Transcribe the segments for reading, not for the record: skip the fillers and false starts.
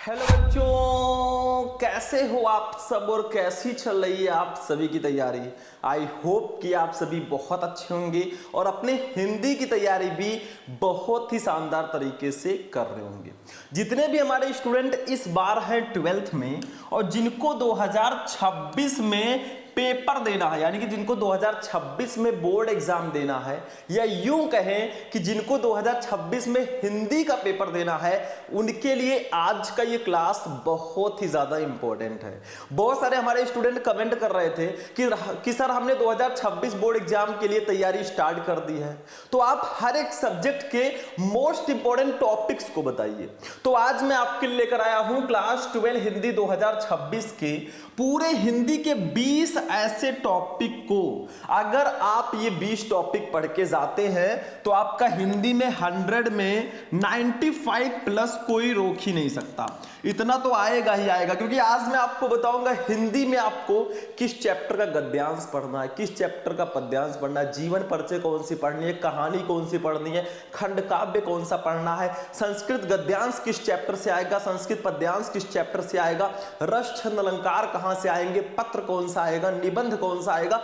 Hello बच्चों, कैसे हो आप सब और कैसी चल रही है आप सभी की तैयारी। आई होप कि आप सभी बहुत अच्छे होंगे और अपने हिंदी की तैयारी भी बहुत ही शानदार तरीके से कर रहे होंगे। जितने भी हमारे स्टूडेंट इस बार हैं 12th में और जिनको 2026 में पेपर देना है, यानी कि जिनको 2026 में बोर्ड एग्जाम देना है, या यूं कहें कि जिनको 2026 में हिंदी का पेपर देना है, उनके लिए आज का ये क्लास बहुत ही ज्यादा इंपॉर्टेंट है। बहुत सारे हमारे स्टूडेंट कमेंट कर रहे थे कि सर हमने 2026 बोर्ड एग्जाम के लिए तैयारी स्टार्ट कर दी है, तो आप हर एक सब्जेक्ट के मोस्ट इंपॉर्टेंट टॉपिक्स को बताइए। तो आज मैं आपके लिए लेकर आया हूं क्लास 12 हिंदी 2026 के पूरे हिंदी के 20 ऐसे टॉपिक को अगर आप ये 20 टॉपिक पढ़ के जाते हैं तो आपका हिंदी में 100 में 95 प्लस कोई रोक ही नहीं सकता। इतना तो आएगा ही आएगा, क्योंकि आज मैं आपको बताऊंगा हिंदी में आपको किस चैप्टर का गद्यांश पढ़ना है, किस चैप्टर का पद्यांश पढ़ना है, जीवन परिचय कौन सी पढ़नी है, कहानी कौन सी पढ़नी है, खंड काव्य कौन सा पढ़ना है, संस्कृत गद्यांश किस चैप्टर से आएगा, संस्कृत पद्यांश किस चैप्टर से आएगा, रस छंद अलंकार कहां से आएंगे, पत्र कौन सा आएगा, निबंध कौन सा आएगा।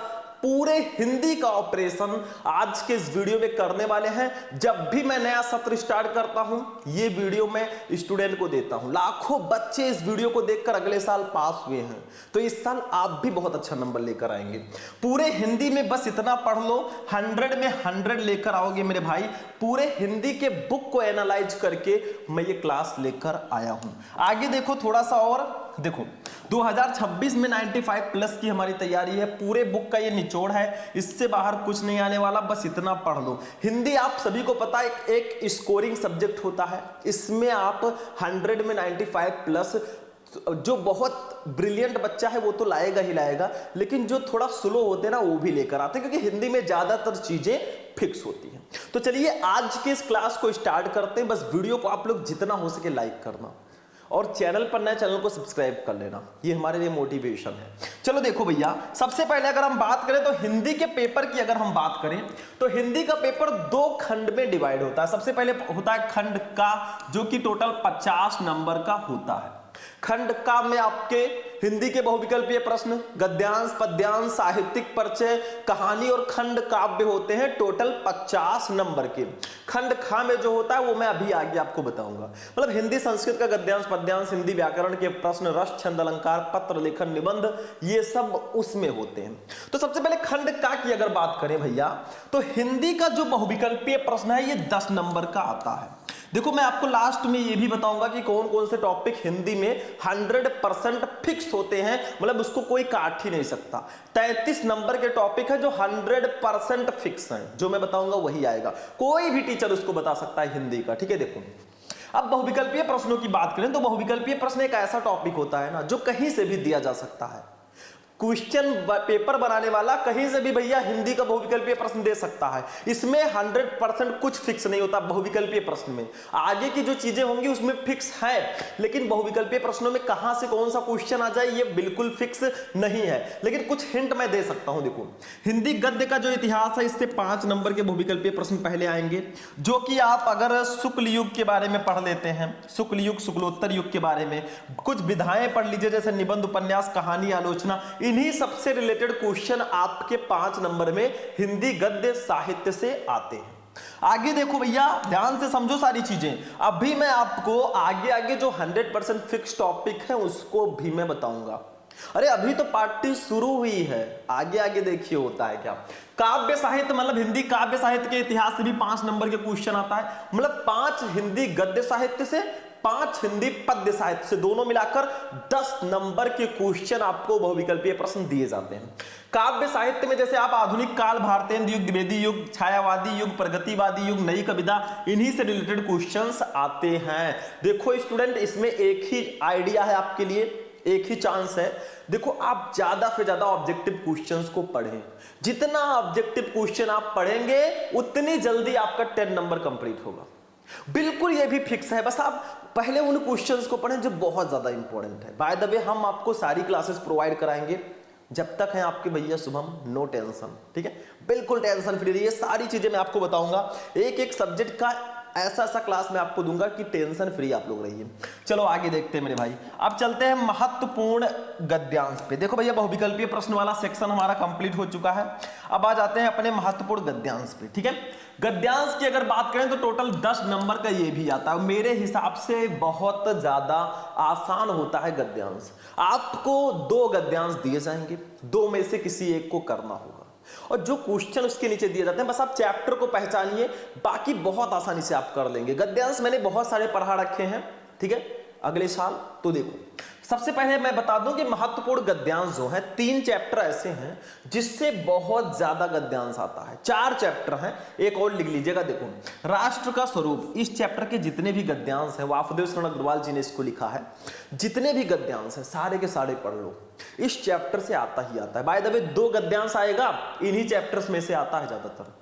पूरे हिंदी का ऑपरेशन आज के इस वीडियो में करने वाले हैं। जब भी मैं नया सत्र स्टार्ट करता हूं, ये वीडियो मैं स्टूडेंट को देता हूं। लाखों बच्चे इस वीडियो को देखकर अगले साल पास हुए हैं, तो इस साल आप भी बहुत अच्छा नंबर लेकर आएंगे। पूरे हिंदी में बस इतना पढ़ लो, 100 में 100 लेकर आओगे मेरे भाई। पूरे हिंदी के बुक को एनालाइज करके मैं ये क्लास लेकर आया हूं। आगे देखो, थोड़ा सा और देखो, 2026 में 95 प्लस की हमारी तैयारी है। पूरे बुक का ये निचोड़ है, इससे बाहर कुछ नहीं आने वाला, बस इतना पढ़ लो। हिंदी आप सभी को पता है एक स्कोरिंग सब्जेक्ट होता है, इसमें आप 100 में 95 प्लस, जो बहुत ब्रिलियंट बच्चा है वो तो लाएगा ही लाएगा, लेकिन जो थोड़ा स्लो होते हैं ना वो भी लेकर आते हैं, क्योंकि हिंदी में ज्यादातर चीजें फिक्स होती हैं। तो चलिए आज के इस क्लास को स्टार्ट करते हैं। बस वीडियो को आप लोग जितना हो सके लाइक करना और चैनल पर नए, चैनल को सब्सक्राइब कर लेना, ये हमारे लिए मोटिवेशन है। चलो देखो भैया, सबसे पहले अगर हम बात करें तो हिंदी के पेपर की अगर हम बात करें तो हिंदी का पेपर 2 खंड में डिवाइड होता है। सबसे पहले होता है खंड का, जो कि टोटल 50 नंबर का होता है। खंड का में आपके हिंदी के बहुविकल्पीय प्रश्न, गद्यांश, पद्यांश, साहित्यिक परिचय, कहानी और खंड काव्य होते हैं, टोटल 50 नंबर के। खंड खा में जो होता है वो मैं अभी आगे आपको बताऊंगा। मतलब हिंदी संस्कृत का गद्यांश, पद्यांश, हिंदी व्याकरण के प्रश्न, रस छंद अलंकार, पत्र लेखन, निबंध, ये सब उसमें होते हैं। तो सबसे पहले खंड का की अगर बात करें भैया, तो हिंदी का जो बहुविकल्पीय प्रश्न है ये 10 नंबर का आता है। देखो मैं आपको लास्ट में ये भी बताऊंगा कि कौन कौन से टॉपिक हिंदी में 100% फिक्स होते हैं, मतलब उसको कोई काट ही नहीं सकता। 33 नंबर के टॉपिक है जो 100% फिक्स हैं, जो मैं बताऊंगा वही आएगा, कोई भी टीचर उसको बता सकता है हिंदी का। ठीक है, देखो अब बहुविकल्पीय प्रश्नों की बात करें तो बहुविकल्पीय प्रश्न एक ऐसा टॉपिक होता है ना जो कहीं से भी दिया जा सकता है। क्वेश्चन पेपर बनाने वाला कहीं से भी भैया हिंदी का बहुविकल्पीय प्रश्न दे सकता है। इसमें 100% कुछ फिक्स नहीं होता बहुविकल्पीय प्रश्न में। आगे की जो चीजें होंगी उसमें फिक्स है, लेकिन बहुविकल्पीय प्रश्नों में कहां से कौन सा क्वेश्चन आ जाए ये बिल्कुल फिक्स नहीं है, लेकिन कुछ हिंट मैं दे सकता हूं। देखो हिंदी गद्य का जो इतिहास है, इससे 5 नंबर के बहुविकल्पीय प्रश्न पहले आएंगे, जो कि आप अगर शुक्ल युग के बारे में पढ़ लेते हैं, शुक्ल युग, शुक्लोत्तर युग के बारे में कुछ विधाएं पढ़ लीजिए, जैसे निबंध, उपन्यास, कहानी, आलोचना, इन्हीं सबसे रिलेटेड क्वेश्चन आपके 5 नंबर में हिंदी गद्य साहित्य से आते हैं। आगे देखो भैया, ध्यान से समझो सारी चीजें। अभी मैं आपको आगे आगे जो 100% फिक्स टॉपिक है उसको भी मैं बताऊंगा। अरे अभी तो पार्टी शुरू हुई है, आगे आगे देखिए होता है क्या। काव्य साहित्य, मतलब हिंदी काव्य साहित्य के इतिहास से भी 5 नंबर के क्वेश्चन आता है, मतलब 5 हिंदी गद्य साहित्य से, 5 हिंदी पद्य साहित्य से, दोनों मिलाकर 10 नंबर के क्वेश्चन आपको बहुविकल्पीय प्रश्न दिए जाते हैं। काव्य साहित्य में जैसे आप आधुनिक काल, भारतेंद्र युग, द्विवेदी युग, छायावादी युग, प्रगतिवादी युग, नई कविता, इन्हीं से रिलेटेड क्वेश्चंस आते हैं। देखो स्टूडेंट, इसमें एक ही आइडिया है आपके लिए, एक ही चांस है। देखो आप ज्यादा से ज्यादा ऑब्जेक्टिव क्वेश्चंस को पढ़ें, जितना ऑब्जेक्टिव क्वेश्चन आप पढ़ेंगे उतनी जल्दी आपका 10 नंबर कंप्लीट होगा। बिल्कुल ये भी फिक्स है, बस आप पहले उन क्वेश्चंस को पढ़ें जो बहुत ज्यादा इंपॉर्टेंट है। बाय द वे हम आपको सारी क्लासेस प्रोवाइड कराएंगे जब तक है आपके भैया शुभम, नो टेंशन। ठीक है, बिल्कुल टेंशन फ्री रहिए, सारी चीजें मैं आपको बताऊंगा। एक एक सब्जेक्ट का ऐसा ऐसा क्लास मैं आपको दूंगा कि टेंशन फ्री आप लोग रहिए। चलो आगे देखते हैं मेरे भाई। अब चलते हैं महत्वपूर्ण गद्यांश पे। देखो भैया बहुविकल्पीय प्रश्न वाला सेक्शन हमारा कंप्लीट हो चुका है। अब आ जाते हैं अपने महत्वपूर्ण गद्यांश पे। ठीक है, गद्यांश की अगर बात करें तो टोटल 10 नंबर का ये भी आता है। मेरे हिसाब से बहुत ज्यादा आसान होता है गद्यांश। आपको 2 गद्यांश दिए जाएंगे, 2 में से किसी एक को करना होगा और जो क्वेश्चन उसके नीचे दिए जाते हैं बस आप चैप्टर को पहचानिए, बाकी बहुत आसानी से आप कर लेंगे। गद्यांश मैंने बहुत सारे पढ़ा रखे हैं, ठीक है, अगले साल। तो देखो सबसे पहले मैं बता दूं कि महत्वपूर्ण गद्यांश जो है 3 चैप्टर ऐसे हैं जिससे बहुत ज्यादा गद्यांश आता है। 4 चैप्टर हैं, एक और लिख लीजिएगा। देखो राष्ट्र का स्वरूप, इस चैप्टर के जितने भी गद्यांश हैं, वासुदेव शरण अग्रवाल जी ने इसको लिखा है, जितने भी गद्यांश हैं सारे के सारे पढ़ लो, इस चैप्टर से आता ही आता है। बाय द वे 2 गद्यांश आएगा, इन्हीं चैप्टर्स में से आता है ज्यादातर।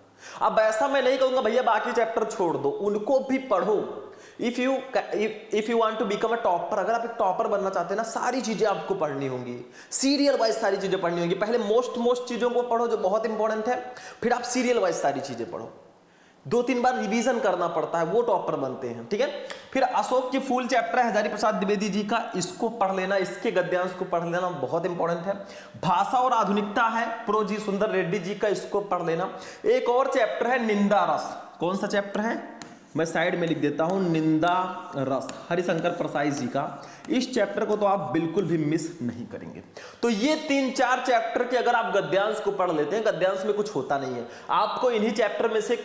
अब ऐसा मैं नहीं कहूंगा भैया बाकी चैप्टर छोड़ दो, उनको भी पढ़ो। If you want to become a topper, अगर आप एक टॉपर बनना चाहते हैं ना, सारी चीजें आपको पढ़नी होंगी, सीरियल वाइज सारी चीजें पढ़नी होंगी। पहले मोस्ट चीजों को पढ़ो जो बहुत इंपॉर्टेंट है, फिर आप सीरियल वाइज सारी चीजें पढ़ो। 2-3 बार रिवीजन करना पड़ता है, वो टॉपर बनते हैं। ठीक है, फिर अशोक की फूल चैप्टर है हजारी प्रसाद द्विवेदी जी का, इसको पढ़ लेना, इसके गद्यांश को पढ़ लेना, बहुत इंपॉर्टेंट है। भाषा और आधुनिकता है प्रो जी सुंदर रेड्डी जी का, इसको पढ़ लेना। एक और चैप्टर है निंदा रस, कौन सा चैप्टर है मैं साइड में लिख देता हूं, निंदा रस, हरिशंकर प्रसाई जी का। इस चैप्टर को तो आप बिल्कुल भी मिस नहीं करेंगे। तो ये 3-4 चैप्टर के अगर आप गद्यांश को पढ़ लेते हैं, गद्यांश में कुछ होता नहीं है, आपको इन्हीं चैप्टर में से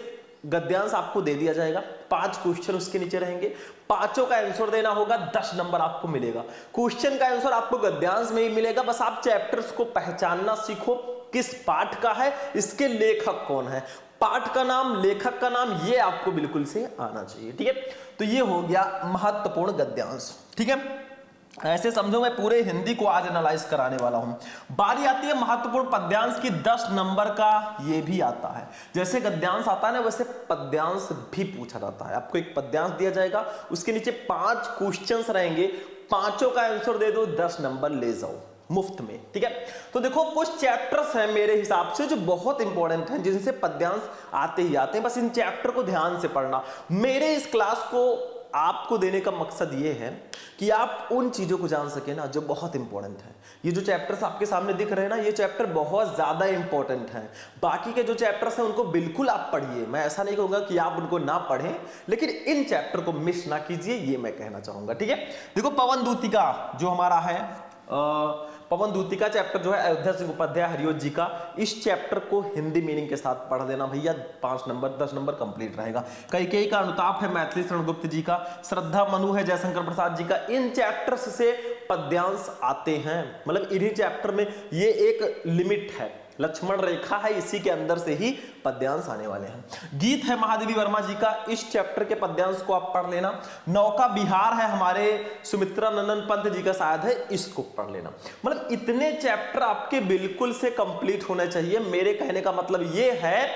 गद्यांश आपको दे दिया जाएगा, 5 क्वेश्चन उसके नीचे रहेंगे, 5 का आंसर देना होगा, 10 नंबर आपको मिलेगा। क्वेश्चन का आंसर आपको गद्यांश में ही मिलेगा, बस आप चैप्टर्स को पहचानना सीखो, किस पाठ का है, इसके लेखक कौन है, पाठ का नाम, लेखक का नाम, ये आपको बिल्कुल से आना चाहिए। ठीक है, तो ये हो गया महत्वपूर्ण गद्यांश। ठीक है, ऐसे समझो मैं पूरे हिंदी को आज एनालाइज कराने वाला हूं। बारी आती है महत्वपूर्ण पद्यांश की, 10 नंबर का ये भी आता है। जैसे गद्यांश आता है ना, वैसे पद्यांश भी पूछा जाता है। आपको एक पद्यांश दिया जाएगा, उसके नीचे 5 क्वेश्चंस रहेंगे, 5 का आंसर दे दो, 10 नंबर ले जाओ मुफ्त में। ठीक है, तो देखो कुछ चैप्टर्स हैं मेरे हिसाब से जो बहुत इंपॉर्टेंट हैं, जिनसे पद्यांश आते ही आते हैं, बस इन चैप्टर को ध्यान से पढ़ना। मेरे इस क्लास को आपको देने का मकसद ये है कि आप उन चीजों को जान सके ना जो बहुत इंपॉर्टेंट है। ये जो चैप्टर्स आपके सामने दिख रहे हैं ना, ये चैप्टर बहुत ज्यादा इंपॉर्टेंट हैं। बाकी के जो चैप्टर्स हैं उनको बिल्कुल आप पढ़िए, मैं ऐसा नहीं कहूंगा कि आप उनको ना पढ़ें, लेकिन इन चैप्टर को मिस ना कीजिए, ये मैं कहना चाहूंगा। ठीक है, देखो पवन दूतिका जो हमारा है, पवन दूतिका चैप्टर जो है अयोध्या सिंह उपाध्याय हरिओत जी का, इस चैप्टर को हिंदी मीनिंग के साथ पढ़ देना भैया, 5 नंबर 10 नंबर कंप्लीट रहेगा। कैकेयी का अनुताप है मैथिली शरण गुप्त जी का, श्रद्धा मनु है जयशंकर प्रसाद जी का। इन चैप्टर्स से पद्यांश आते हैं, मतलब इन्हीं चैप्टर में ये एक लिमिट है, लक्ष्मण रेखा है, इसी के अंदर से ही पद्यांश आने वाले हैं। गीत है महादेवी वर्मा जी का, इस चैप्टर के पद्यांश को आप पढ़ लेना। नौका बिहार है हमारे सुमित्रा नंदन पंत जी का शायद है, इसको पढ़ लेना। मतलब इतने चैप्टर आपके बिल्कुल से कंप्लीट होने चाहिए। मेरे कहने का मतलब ये है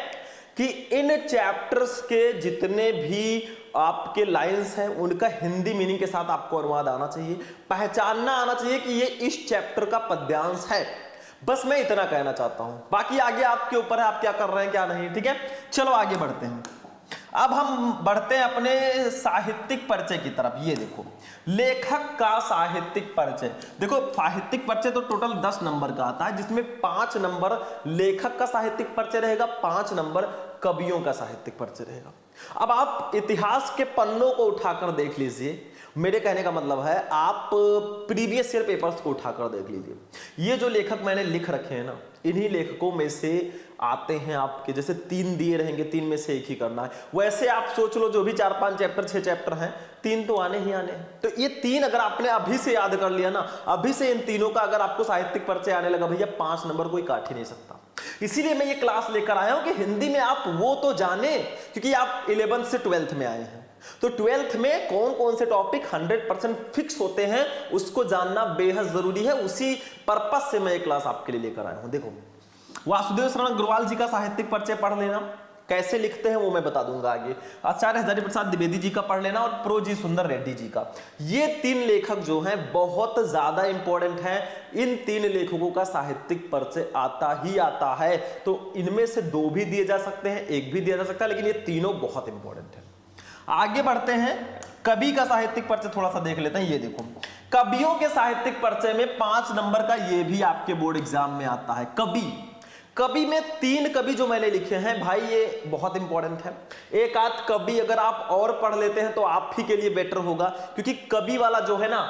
कि इन चैप्टर्स के जितने भी आपके लाइंस हैं उनका हिंदी मीनिंग के साथ आपको अनुवाद आना चाहिए, पहचानना आना चाहिए कि ये इस चैप्टर का पद्यांश है। बस मैं इतना कहना चाहता हूं, बाकी आगे आपके ऊपर है आप क्या कर रहे हैं क्या नहीं। ठीक है, चलो आगे बढ़ते हैं। अब हम बढ़ते हैं अपने साहित्यिक परिचय की तरफ। ये देखो लेखक का साहित्यिक परिचय। देखो साहित्यिक परिचय तो टोटल 10 नंबर का आता है, जिसमें 5 नंबर लेखक का साहित्यिक परिचय रहेगा, 5 नंबर कवियों का साहित्यिक परिचय रहेगा। अब आप इतिहास के पन्नों को उठाकर देख लीजिए, मेरे कहने का मतलब है आप प्रीवियस ईयर पेपर्स को उठाकर देख लीजिए। ये जो लेखक मैंने लिख रखे हैं ना, इन्हीं लेखकों में से आते हैं आपके, जैसे 3 दिए रहेंगे, 3 में से एक ही करना है। वैसे आप सोच लो जो भी 4-5 चैप्टर 6 चैप्टर हैं, 3 तो आने ही आने हैं। तो ये 3 अगर आपने अभी से याद कर लिया ना, अभी से इन तीनों का अगर आपको साहित्यिक परिचय आने लगा भैया, 5 नंबर कोई काट ही नहीं सकता। इसीलिए मैं ये क्लास लेकर आया हूं कि हिंदी में आप वो तो जाने, क्योंकि आप 11th से 12th में आए हैं, तो 12th में कौन कौन से टॉपिक 100% फिक्स होते हैं उसको जानना बेहद जरूरी है। उसी पर्पस से मैं ये क्लास आपके लिए लेकर आया हूं। देखो वासुदेव शरण अग्रवाल जी का साहित्यिक परिचय पढ़ लेना, कैसे लिखते हैं वो मैं बता दूंगा आगे। आचार्य हजारी प्रसाद द्विवेदी जी का पढ़ लेना और प्रो जी सुंदर रेड्डी जी का। ये 3 लेखक जो हैं बहुत ज्यादा इंपॉर्टेंट हैं। इन 3 लेखकों का साहित्यिक परिचय आता ही आता है। तो इनमें से 2 भी दिए जा सकते हैं, 1 भी दिया जा सकता है, लेकिन ये तीनों बहुत इंपॉर्टेंट है। आगे बढ़ते हैं, कवि का साहित्यिक परिचय थोड़ा सा देख लेते हैं। ये देखो, कवियों के साहित्यिक परिचय में 5 नंबर का ये भी आपके बोर्ड एग्जाम में आता है। कवि में 3 कवि जो मैंने लिखे हैं भाई, ये बहुत इंपॉर्टेंट है। एक आध कवि अगर आप और पढ़ लेते हैं तो आप ही के लिए बेटर होगा, क्योंकि कवि वाला जो है ना,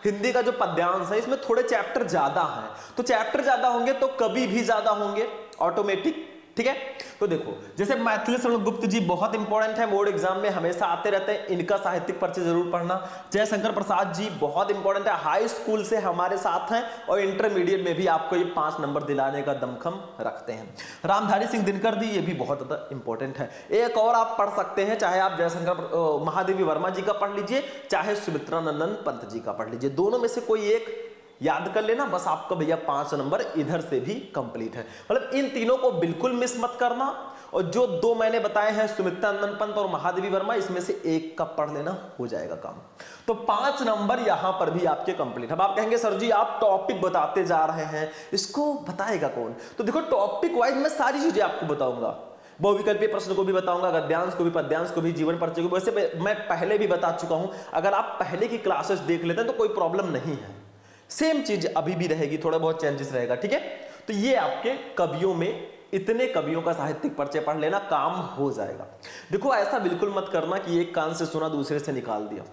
हिंदी का जो पद्यांश है इसमें थोड़े चैप्टर ज्यादा हैं, तो चैप्टर ज्यादा होंगे तो कवि भी ज्यादा होंगे ऑटोमेटिक, ठीक है। तो देखो, जैसे मैथिली शरण गुप्त जी बहुत इंपॉर्टेंट है, बोर्ड एग्जाम में हमेशा आते रहते हैं, इनका साहित्यिक परिचय जरूर पढ़ना। जयशंकर प्रसाद जी बहुत इंपॉर्टेंट है, हाई स्कूल से हमारे साथ हैं और इंटरमीडिएट में भी आपको ये 5 नंबर दिलाने का दमखम रखते हैं। रामधारी सिंह दिनकर जी, ये भी बहुत ज्यादा इंपॉर्टेंट है। एक और आप पढ़ सकते हैं, चाहे आप जयशंकर महादेवी वर्मा जी का पढ़ लीजिए, चाहे सुमित्रा नंदन पंत जी का पढ़ लीजिए, दोनों में से कोई एक याद कर लेना, बस आपका भैया 5 नंबर इधर से भी कंप्लीट है। मतलब इन तीनों को बिल्कुल मिस मत करना, और जो 2 मैंने बताए हैं सुमित्रा नंदन पंत और महादेवी वर्मा, इसमें से एक का पढ़ लेना, हो जाएगा काम। तो 5 नंबर यहां पर भी आपके कंप्लीट। अब आप कहेंगे सर जी आप टॉपिक बताते जा रहे हैं, इसको बताएगा कौन? तो देखो, टॉपिक वाइज मैं सारी चीजें आपको बताऊंगा, बहुविकल्पीय प्रश्न को भी बताऊंगा, गद्यांश को भी, पद्यांश को भी, जीवन परिचय को भी। वैसे मैं पहले भी बता चुका हूं, अगर आप पहले की क्लासेस देख लेते हैं तो कोई प्रॉब्लम नहीं है, सेम चीज अभी भी रहेगी, थोड़ा बहुत चेंजेस रहेगा, ठीक है। तो ये आपके कवियों में, इतने कवियों का साहित्यिक परिचय पढ़ लेना, काम हो जाएगा। देखो, ऐसा बिल्कुल मत करना कि एक कान से सुना दूसरे से निकाल दिया।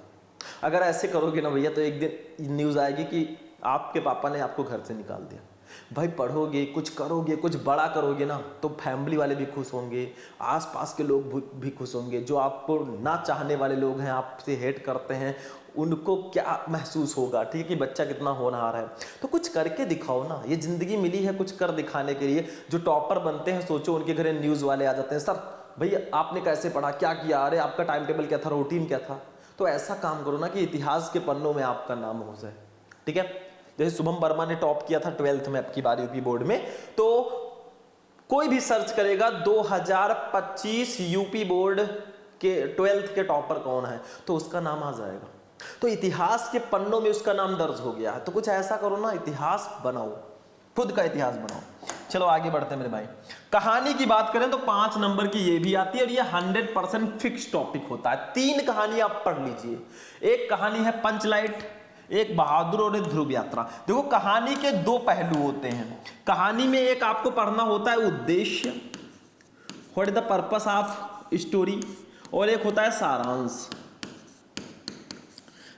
अगर ऐसे करोगे ना भैया, तो एक दिन न्यूज आएगी कि आपके पापा ने आपको घर से निकाल दिया। भाई पढ़ोगे, कुछ करोगे, कुछ बड़ा करोगे ना, तो फैमिली वाले भी खुश होंगे, आसपास के लोग भी खुश होंगे। जो आपको ना चाहने वाले लोग हैं, आपसे हेट करते हैं, उनको क्या महसूस होगा, ठीक है, कि बच्चा कितना होनहार है। तो कुछ करके दिखाओ ना, ये जिंदगी मिली है कुछ कर दिखाने के लिए। जो टॉपर बनते हैं, सोचो उनके घर न्यूज वाले आ जाते हैं, सर भैया आपने कैसे पढ़ा, क्या किया, अरे आपका टाइम टेबल क्या था, रूटीन क्या था। तो ऐसा काम करो ना कि इतिहास के पन्नों में आपका नाम हो जाए, ठीक है। जैसे शुभम वर्मा ने टॉप किया था 12th में आपकी बार यूपी बोर्ड में, तो कोई भी सर्च करेगा 2025 यूपी बोर्ड के 12th के टॉपर कौन है, तो उसका नाम आ जाएगा। तो इतिहास के पन्नों में उसका नाम दर्ज हो गया है। तो कुछ ऐसा करो ना, इतिहास बनाओ, खुद का इतिहास बनाओ। चलो आगे बढ़ते हैं मेरे भाई। कहानी की बात करें तो 5 नंबर की ये भी आती है, और ये 100% फिक्स टॉपिक होता है। 3 कहानी आप पढ़ लीजिए। एक कहानी है पंचलाइट, एक बहादुर और एक ध्रुव यात्रा। देखो, कहानी के 2 पहलू होते हैं। कहानी में एक आपको पढ़ना होता है उद्देश्य, what is the purpose of story, और एक होता है सारांश।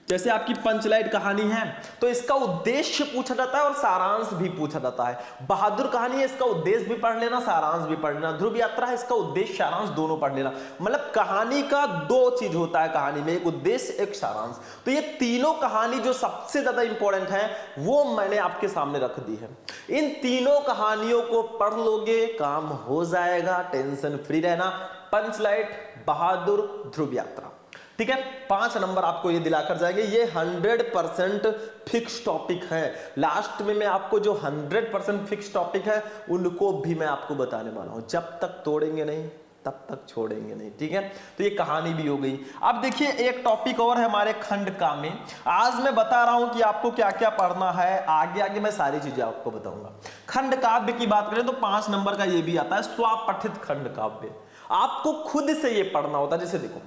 जैसे आपकी पंचलाइट कहानी है तो इसका उद्देश्य पूछा जाता है और सारांश भी पूछा जाता है। बहादुर कहानी है, इसका उद्देश्य भी पढ़ लेना, सारांश भी पढ़ लेना। ध्रुव यात्रा है, इसका उद्देश्य सारांश दोनों पढ़ लेना। मतलब कहानी का 2 चीज होता है कहानी में, एक उद्देश्य एक सारांश। तो ये तीनों कहानी जो सबसे ज्यादा इंपॉर्टेंट है वो मैंने आपके सामने रख दी है। इन तीनों कहानियों को पढ़ लोगे, काम हो जाएगा, टेंशन फ्री रहना। पंचलाइट, बहादुर, ध्रुव यात्रा, ठीक है। 5 नंबर आपको ये दिलाकर जाएंगे। ये 100% फिक्स टॉपिक है। लास्ट में मैं आपको जो 100% फिक्स टॉपिक है उनको भी मैं आपको बताने वाला हूं। जब तक तोड़ेंगे नहीं तब तक छोड़ेंगे नहीं, ठीक है। तो ये कहानी भी हो गई। अब देखिए, एक टॉपिक और है हमारे खंड का में। आज मैं बता रहा हूं कि आपको क्या क्या पढ़ना है, आगे आगे मैं सारी चीजें आपको बताऊंगा। खंड काव्य की बात करें तो 5 नंबर का ये भी आता है, स्वपठित खंड काव्य। आपको खुद से ये पढ़ना होता है। जैसे देखो,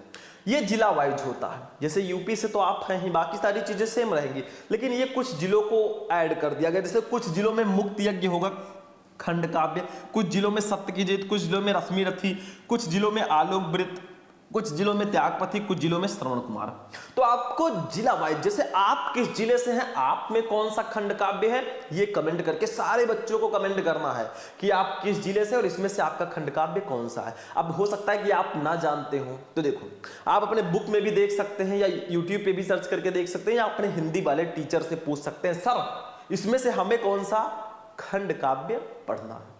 ये जिला वाइज होता है। जैसे यूपी से तो आप हैं ही, बाकी सारी चीजें सेम रहेंगी, लेकिन ये कुछ जिलों को ऐड कर दिया गया। जैसे कुछ जिलों में मुक्त यज्ञ होगा खंड काव्य, कुछ जिलों में सत्य की जीत, कुछ जिलों में रश्मि रथी, कुछ जिलों में आलोक वृत्त, कुछ जिलों में त्यागपति, कुछ जिलों में श्रवण कुमार। तो आपको जिला वाइज, जैसे आप किस जिले से हैं, आप में कौन सा खंड काव्य है, ये कमेंट करके सारे बच्चों को कमेंट करना है कि आप किस जिले से और इसमें से आपका खंड काव्य कौन सा है। अब हो सकता है कि आप ना जानते हो, तो देखो आप अपने बुक में भी देख सकते हैं या यूट्यूब पे भी सर्च करके देख सकते हैं, या अपने हिंदी वाले टीचर से पूछ सकते हैं, सर इसमें से हमें कौन सा खंड काव्य पढ़ना है।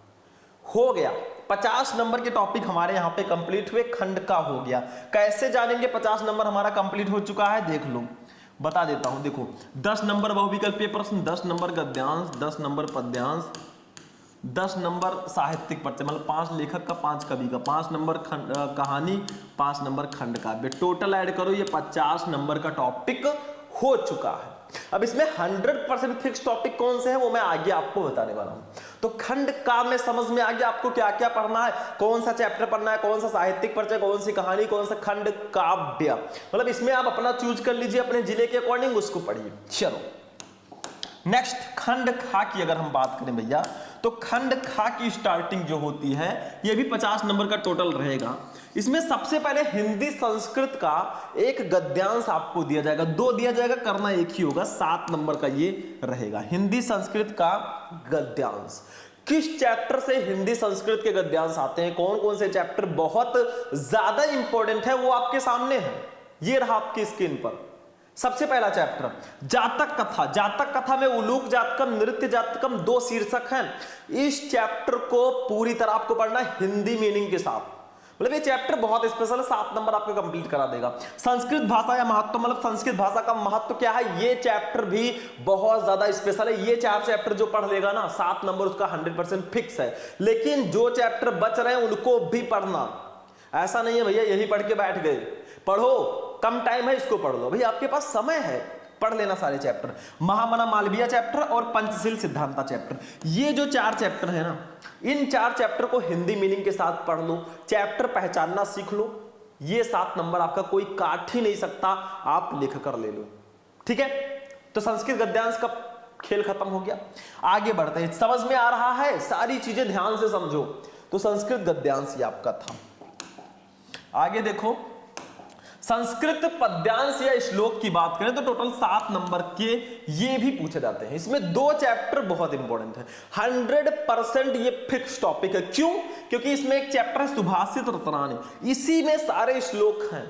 हो गया, 50 नंबर के टॉपिक हमारे यहाँ पे कंप्लीट हुए, खंड का हो गया। कैसे जानेंगे 50 नंबर हमारा कंप्लीट हो चुका है, देख लो, बता देता हूं। देखो, 10 नंबर बहुविकल्पीय प्रश्न, 10 नंबर गद्यांश, 10 नंबर पद्यांश, 10 नंबर साहित्यिक परिचय, मतलब 5 लेखक का 5 कवि का, 5 नंबर कहानी, 5 नंबर खंड काव्य। टोटल ऐड करो, ये 50 नंबर का टॉपिक हो चुका है। अब इसमें 100% फिक्स टॉपिक कौन से है वो मैं आगे आपको बताने वाला हूं। तो खंड का में समझ में आ गया आपको क्या क्या पढ़ना है, कौन सा चैप्टर पढ़ना है, कौन सा साहित्यिक परिचय, कौन सी कहानी, कौन सा खंड काव्य। मतलब इसमें आप अपना चूज कर लीजिए अपने जिले के अकॉर्डिंग, उसको पढ़िए। चलो नेक्स्ट खंड खा की अगर हम बात करें भैया, तो खंड खा की स्टार्टिंग जो होती है ये भी 50 नंबर का टोटल रहेगा। इसमें सबसे पहले हिंदी संस्कृत का एक गद्यांश आपको दिया जाएगा, 2 दिया जाएगा, करना एक ही होगा, 7 नंबर का ये रहेगा हिंदी संस्कृत का गद्यांश। किस चैप्टर से हिंदी संस्कृत के गद्यांश आते हैं, कौन कौन से चैप्टर बहुत ज्यादा इंपॉर्टेंट है वो आपके सामने है, ये रहा आपकी स्क्रीन पर। सबसे पहला चैप्टर जातक कथा। जातक कथा में उलूक जातकम, नृत्य जातकम 2 शीर्षक हैं। इस चैप्टर को पूरी तरह आपको पढ़ना है हिंदी मीनिंग के साथ। मतलब ये चैप्टर बहुत स्पेशल है, 7 नंबर आपको कंप्लीट करा देगा। संस्कृत भाषा या महत्व, मतलब संस्कृत भाषा का महत्व क्या है, ये चैप्टर भी बहुत ज्यादा स्पेशल है। ये 4 चैप्टर जो पढ़ लेगा ना 7 नंबर उसका 100% फिक्स है। लेकिन जो चैप्टर बच रहे हैं उनको भी पढ़ना, ऐसा नहीं है भैया यही पढ़ के बैठ गए, पढ़ो, कम टाइम है इसको पढ़ लो, भाई आपके पास समय है, पढ़ लेना सारे चैप्टर। महामना मालवीय चैप्टर और पंचशील सिद्धांता चैप्टर, ये जो 4 चैप्टर है ना, इन 4 चैप्टर को हिंदी मीनिंग के साथ पढ़ लो, चैप्टर पहचानना सीख लो, ये 7 नंबर आपका कोई काट ही नहीं सकता, आप लिख कर ले लो, ठीक है। तो संस्कृत गद्यांश का खेल खत्म हो गया, आगे बढ़ते हैं। समझ में आ रहा है, सारी चीजें ध्यान से समझो। तो संस्कृत गद्यांश ये आपका था। आगे देखो, संस्कृत पद्यांश या श्लोक की बात करें तो टोटल 7 नंबर के ये भी पूछे जाते हैं। इसमें 2 चैप्टर बहुत इंपॉर्टेंट है, 100% ये फिक्स टॉपिक है। क्यों? क्योंकि इसमें एक चैप्टर है सुभाषित रत्नानी, इसी में सारे श्लोक हैं।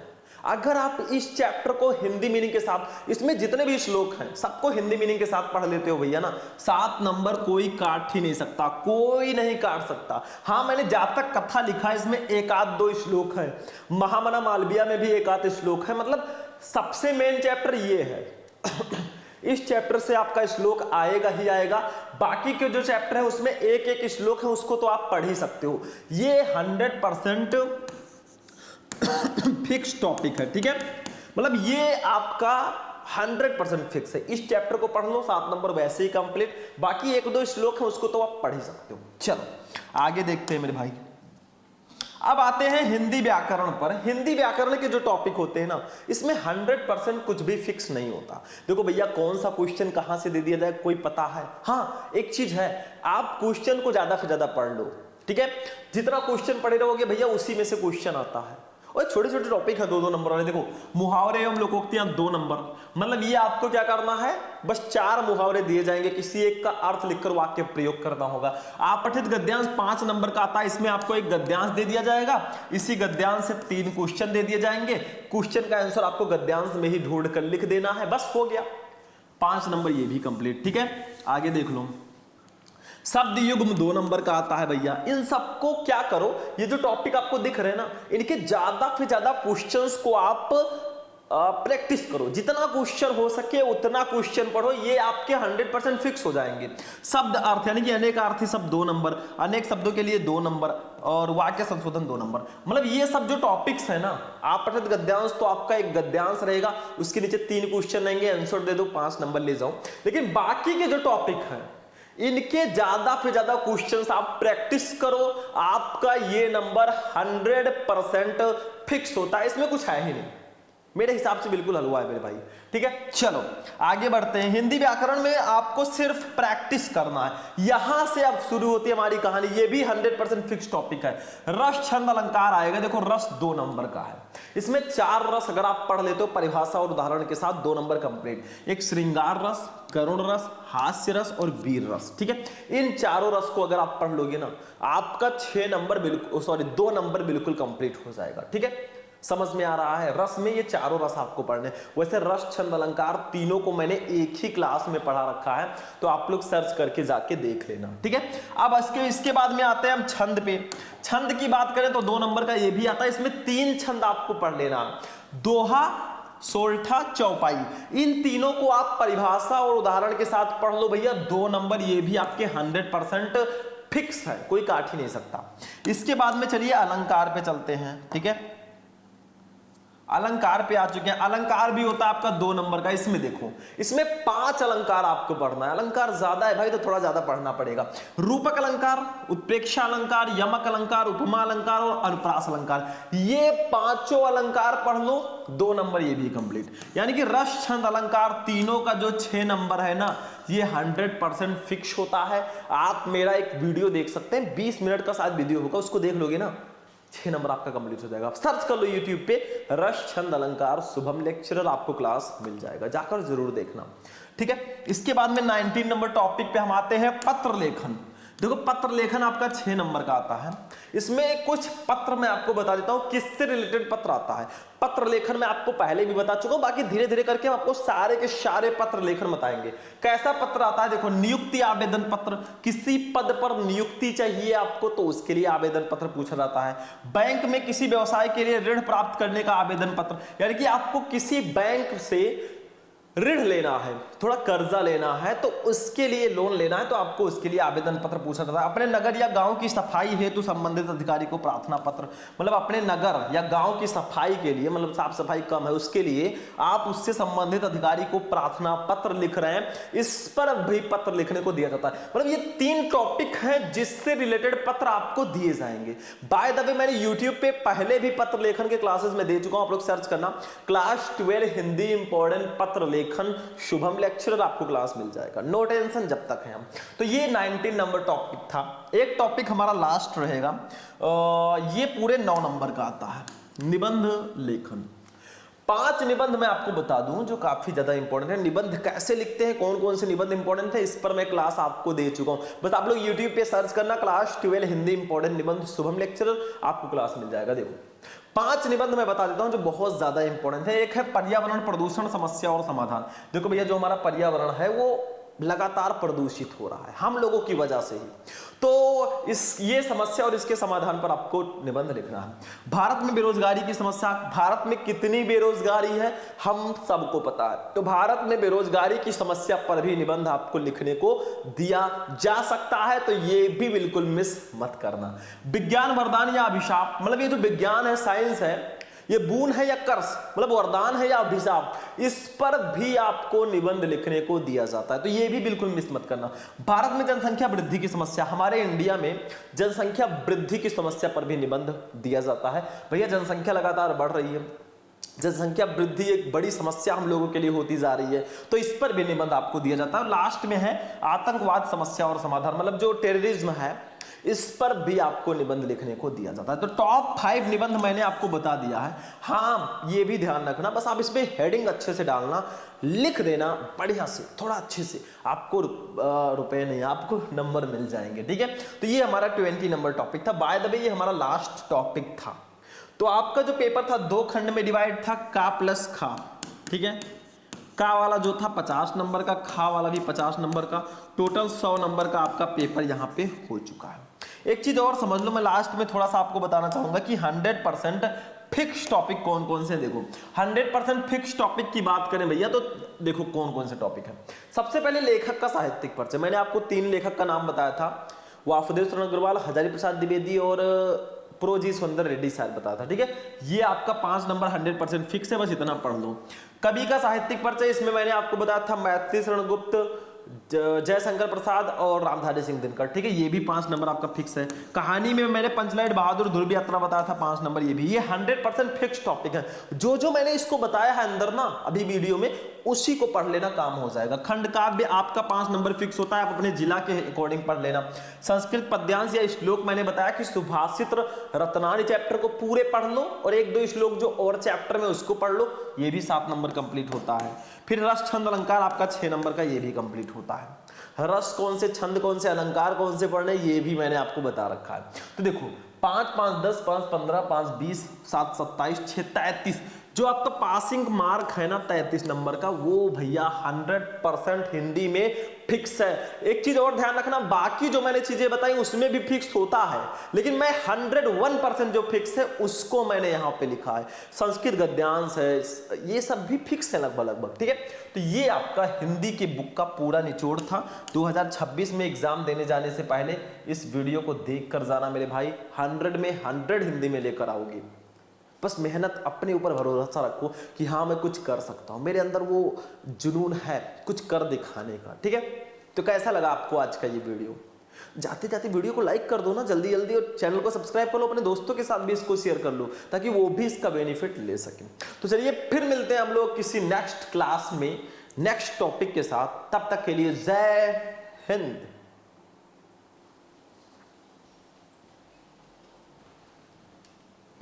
अगर आप इस चैप्टर को हिंदी मीनिंग के साथ, इसमें जितने भी श्लोक हैं सबको हिंदी मीनिंग के साथ पढ़ लेते हो भैया ना, 7 नंबर कोई काट ही नहीं सकता, कोई नहीं काट सकता। हाँ मैंने जातक कथा लिखा है, इसमें 1-2 श्लोक है, महामना मालवीय में भी 1-8 श्लोक है, मतलब सबसे मेन चैप्टर ये है। इस चैप्टर से आपका श्लोक आएगा ही आएगा, बाकी के जो चैप्टर है उसमें 1-1 श्लोक है, उसको तो आप पढ़ ही सकते हो। ये 100% फिक्स टॉपिक है, ठीक है। मतलब ये आपका 100% फिक्स है। इस चैप्टर को पढ़ लो, 7 नंबर वैसे ही कंप्लीट, बाकी 1-2 श्लोक है उसको तो आप पढ़ ही सकते हो। चलो आगे देखते हैं मेरे भाई। अब आते हैं हिंदी व्याकरण पर। हिंदी व्याकरण के जो टॉपिक होते हैं ना, इसमें 100% कुछ भी फिक्स नहीं होता। देखो भैया कौन सा क्वेश्चन कहां से दे दिया जाए कोई पता है? हाँ एक चीज है, आप क्वेश्चन को ज्यादा से ज्यादा पढ़ लो, ठीक है। जितना क्वेश्चन पढ़े रहोगे भैया उसी में से क्वेश्चन आता है। और छोटे छोटे टॉपिक है 2-2 नंबर वाले। देखो मुहावरे एवं लोकोक्तियां 2 नंबर, मतलब ये आपको क्या करना है, बस 4 मुहावरे दिए जाएंगे, किसी एक का अर्थ लिखकर वाक्य प्रयोग करना होगा। आप पठित गद्यांश 5 नंबर का आता है, इसमें आपको एक गद्यांश दे दिया जाएगा, इसी गद्यांश से 3 क्वेश्चन दे दिए जाएंगे, क्वेश्चन का आंसर आपको गद्यांश में ही ढूंढ कर लिख देना है, बस हो गया। 5 नंबर ये भी कंप्लीट, ठीक है। आगे देख लो, शब्द युग्म 2 नंबर का आता है भैया। इन सबको क्या करो, ये जो टॉपिक आपको दिख रहे हैं ना, इनके ज्यादा से ज्यादा क्वेश्चंस को आप प्रैक्टिस करो, जितना क्वेश्चन हो सके उतना क्वेश्चन पढ़ो, ये आपके 100% फिक्स हो जाएंगे। शब्द अर्थ यानी कि अनेक अर्थी शब्द 2 नंबर, अनेक शब्दों के लिए 2 नंबर, और वाक्य संशोधन 2 नंबर। मतलब ये सब जो टॉपिक्स है ना, आप पठित गद्यांश तो आपका एक गद्यांश रहेगा, उसके नीचे 3 क्वेश्चन रहेंगे, आंसर दे दो, 5 नंबर ले जाओ। लेकिन बाकी के जो टॉपिक है इनके ज्यादा से ज्यादा क्वेश्चंस आप प्रैक्टिस करो, आपका ये नंबर 100% फिक्स होता है, इसमें कुछ है ही नहीं, मेरे हिसाब से बिल्कुल हलवा है मेरे भाई, ठीक है। चलो आगे बढ़ते हैं। हिंदी व्याकरण में आपको सिर्फ प्रैक्टिस करना है, यहां से अब शुरू होती है हमारी कहानी। ये भी 100% फिक्स टॉपिक है। रस छंद अलंकार आएगा, देखो रस 2 नंबर का है, इसमें 4 रस अगर आप पढ़ लेते हो परिभाषा और उदाहरण के साथ, 2 नंबर कंप्लीट। एक श्रृंगार रस, करुण रस, हास्य रस और वीर रस, ठीक है। इन चारों रस को अगर आप पढ़ लोगे ना, आपका 6 नंबर बिल्कुल, सॉरी 2 नंबर बिल्कुल कंप्लीट हो जाएगा, ठीक है। समझ में आ रहा है? रस में ये चारों रस आपको पढ़ने। वैसे रस छंद अलंकार तीनों को मैंने एक ही क्लास में पढ़ा रखा है, तो आप लोग सर्च करके जाके देख लेना, ठीक है। अब इसके बाद में आते हैं हम छंद पे। छंद की बात करें तो 2 नंबर का ये भी आता है, इसमें 3 छंद आपको पढ़ लेना, दोहा, सोल्ठा, चौपाई। इन तीनों को आप परिभाषा और उदाहरण के साथ पढ़ लो भैया, 2 नंबर ये भी आपके 100% फिक्स है, कोई काट ही नहीं सकता। इसके बाद में चलिए अलंकार पे चलते हैं, ठीक है। अलंकार पे आ चुके हैं। अलंकार भी होता है आपका 2 नंबर का। इसमें देखो, इसमें 5 अलंकार आपको पढ़ना है। अलंकार ज्यादा है भाई तो थोड़ा ज्यादा पढ़ना पड़ेगा। रूपक अलंकार, उत्प्रेक्षा अलंकार, यमक अलंकार, उपमा अलंकार और अनुप्रास अलंकार, ये 5 अलंकार पढ़ लो, 2 नंबर ये भी कंप्लीट। यानी कि रस छंद अलंकार तीनों का जो 6 नंबर है ना, ये 100% फिक्स होता है। आप मेरा एक वीडियो देख सकते हैं, 20 मिनट का शायद वीडियो होगा, उसको देख लोगे ना, 6 नंबर आपका कंप्लीट हो जाएगा। सर्च कर लो यूट्यूब पे रस छंद अलंकार शुभम लेक्चरर, आपको क्लास मिल जाएगा, जाकर जरूर देखना, ठीक है। इसके बाद में 19 नंबर टॉपिक पे हम आते हैं, पत्र लेखन। देखो पत्र लेखन आपका 6 नंबर का आता है। इसमें कुछ पत्र मैं आपको बता देता हूं किससे रिलेटेड पत्र आता है। पत्र लेखन मैं आपको पहले भी बता चुका हूं, बाकी धीरे धीरे करके हम आपको सारे के सारे पत्र लेखन बताएंगे। कैसा पत्र आता है, देखो नियुक्ति आवेदन पत्र, किसी पद पर नियुक्ति चाहिए आपको तो उसके लिए आवेदन पत्र पूछा जाता है। बैंक में किसी व्यवसाय के लिए ऋण प्राप्त करने का आवेदन पत्र, यानी कि आपको किसी बैंक से ऋण लेना है, थोड़ा कर्जा लेना है तो उसके लिए लोन लेना है तो आपको उसके लिए आवेदन पत्र पूछा जाता है। अपने नगर या गांव की सफाई हेतु संबंधित अधिकारी को प्रार्थना पत्र, मतलब अपने नगर या गांव की सफाई के लिए, मतलब साफ सफाई कम है उसके लिए आप उससे संबंधित अधिकारी को प्रार्थना पत्र लिख रहे हैं, इस पर भी पत्र लिखने को दिया जाता है। मतलब ये 3 टॉपिक हैं जिससे रिलेटेड पत्र आपको दिए जाएंगे। बाय द वे मैंने यूट्यूब पे पहले भी पत्र लेखन के क्लासेस में दे चुका हूं, आप लोग सर्च करना क्लास 12 हिंदी इंपॉर्टेंट पत्र लेखन शुभम लेक्चरर, आपको क्लास मिल जाएगा, नो टेंशन जब तक है हम। तो ये 19 नंबर टॉपिक था। एक टॉपिक हमारा लास्ट रहेगा, ये पूरे 9 नंबर का आता है, निबंध लेखन। 5 निबंध मैं आपको बता दूं जो काफी ज्यादा इंपॉर्टेंट है। निबंध कैसे लिखते हैं, कौन कौन से निबंध इंपॉर्टेंट है, इस पर मैं क्लास आपको दे चुका हूं। बस आप लोग यूट्यूब पे सर्च करना क्लास 12 हिंदी इंपॉर्टेंट निबंध शुभम लेक्चरर, आपको क्लास मिल जाएगा। देखो 5 निबंध मैं बता देता हूं जो बहुत ज्यादा इंपॉर्टेंट है। एक है पर्यावरण प्रदूषण समस्या और समाधान। देखो भैया जो हमारा पर्यावरण है वो लगातार प्रदूषित हो रहा है हम लोगों की वजह से ही, तो ये समस्या और इसके समाधान पर आपको निबंध लिखना है। भारत में बेरोजगारी की समस्या, भारत में कितनी बेरोजगारी है हम सबको पता है, तो भारत में बेरोजगारी की समस्या पर भी निबंध आपको लिखने को दिया जा सकता है, तो ये भी बिल्कुल मिस मत करना। विज्ञान वरदान या अभिशाप, मतलब ये जो विज्ञान है, साइंस है, ये बून है या कर्स, मतलब वरदान है या अभिशाप, इस पर भी आपको निबंध लिखने को दिया जाता है, तो ये भी बिल्कुल मिस मत करना। भारत में जनसंख्या वृद्धि की समस्या, हमारे इंडिया में जनसंख्या वृद्धि की समस्या पर भी निबंध दिया जाता है। भैया जनसंख्या लगातार बढ़ रही है, जनसंख्या वृद्धि एक बड़ी समस्या हम लोगों के लिए होती जा रही है, तो इस पर भी निबंध आपको दिया जाता है। लास्ट में है आतंकवाद समस्या और समाधान, मतलब जो टेररिज्म है इस पर भी आपको निबंध लिखने को दिया जाता है। तो टॉप 5 निबंध मैंने आपको बता दिया है। हाँ ये भी ध्यान रखना, बस आप इसमें हेडिंग अच्छे से डालना, लिख देना बढ़िया से, थोड़ा अच्छे से, आपको रुपए नहीं आपको नंबर मिल जाएंगे, ठीक है। तो ये हमारा 20 नंबर टॉपिक था। बाय द वे ये हमारा लास्ट टॉपिक था। तो आपका जो पेपर था 2 खंड में डिवाइड था, का प्लस खा, ठीक है। का वाला जो था 50 नंबर का, खा वाला भी 50 नंबर का, टोटल 100 नंबर का आपका पेपर यहाँ पे हो चुका है। एक चीज और समझ लो, मैं लास्ट में थोड़ा सा आपको बताना चाहूंगा कि 100% फिक्स टॉपिक कौन कौन से। देखो 100% फिक्स टॉपिक की बात करें भैया तो देखो कौन कौन से टॉपिक है। सबसे पहले लेखक का साहित्यिक परिचय, मैंने आपको 3 लेखक का नाम बताया था, वासुदेव शरण अग्रवाल, हजारी प्रसाद द्विवेदी और प्रोजी सुंदर रेड्डी शायद बताया था, ठीक है। ये आपका 5 नंबर 100% फिक्स है, बस इतना पढ़ लो। कवि का साहित्यिक परिचय, इसमें मैंने आपको बताया था मैथिली शरण गुप्त, जयशंकर प्रसाद और रामधारी सिंह दिनकर, ठीक है। ये भी 5 नंबर आपका फिक्स है। कहानी में मैंने पंचलाइट बहादुर ध्रुव यात्रा बताया था 5 नंबर, ये भी, ये 100% फिक्स टॉपिक है। जो जो मैंने इसको बताया है अंदर ना अभी वीडियो में, उसी को पढ़ लेना, काम हो जाएगा। खंड काव्य आपका 5 नंबर फिक्स होता है, आप अपने जिला के अकॉर्डिंग पढ़ लेना। संस्कृत पद्यांश या श्लोक, मैंने बताया कि सुभाषित रत्नानी चैप्टर को पूरे पढ़ लो और 1-2 श्लोक जो और चैप्टर में उसको पढ़ लो, ये भी 7 नंबर कंप्लीट होता है। फिर रस छंद अलंकार आपका 6 नंबर का, ये भी कंप्लीट होता है। रस कौन से, छंद कौन से, अलंकार कौन से पढ़ने, ये भी मैंने आपको बता रखा है। तो देखो 5, 5, 10, 5, 15, 5, 20, 7, 27, 6, 33, जो आपका पासिंग मार्क है ना 33 नंबर का, वो भैया 100% हिंदी में फिक्स है। एक चीज और ध्यान रखना, बाकी जो मैंने चीजें बताई उसमें भी फिक्स होता है, लेकिन मैं 101% जो फिक्स है उसको मैंने यहाँ पे लिखा है। संस्कृत गद्यांश है, ये सब भी फिक्स है लगभग, ठीक है। तो ये आपका हिंदी के बुक का पूरा निचोड़ था। 2026 में एग्जाम देने जाने से पहले इस वीडियो को देख कर जाना मेरे भाई, 100 में 100 हिंदी में लेकर आओगे। बस मेहनत, अपने ऊपर भरोसा रखो कि हाँ मैं कुछ कर सकता हूँ, मेरे अंदर वो जुनून है कुछ कर दिखाने का। ठीक है, तो कैसा लगा आपको आज का ये वीडियो? जाते जाते वीडियो को लाइक कर दो ना जल्दी जल्दी, और चैनल को सब्सक्राइब कर लो, अपने दोस्तों के साथ भी इसको शेयर कर लो ताकि वो भी इसका बेनिफिट ले सकें। तो चलिए फिर मिलते हैं हम लोग किसी नेक्स्ट क्लास में नेक्स्ट टॉपिक के साथ। तब तक के लिए जय हिंद।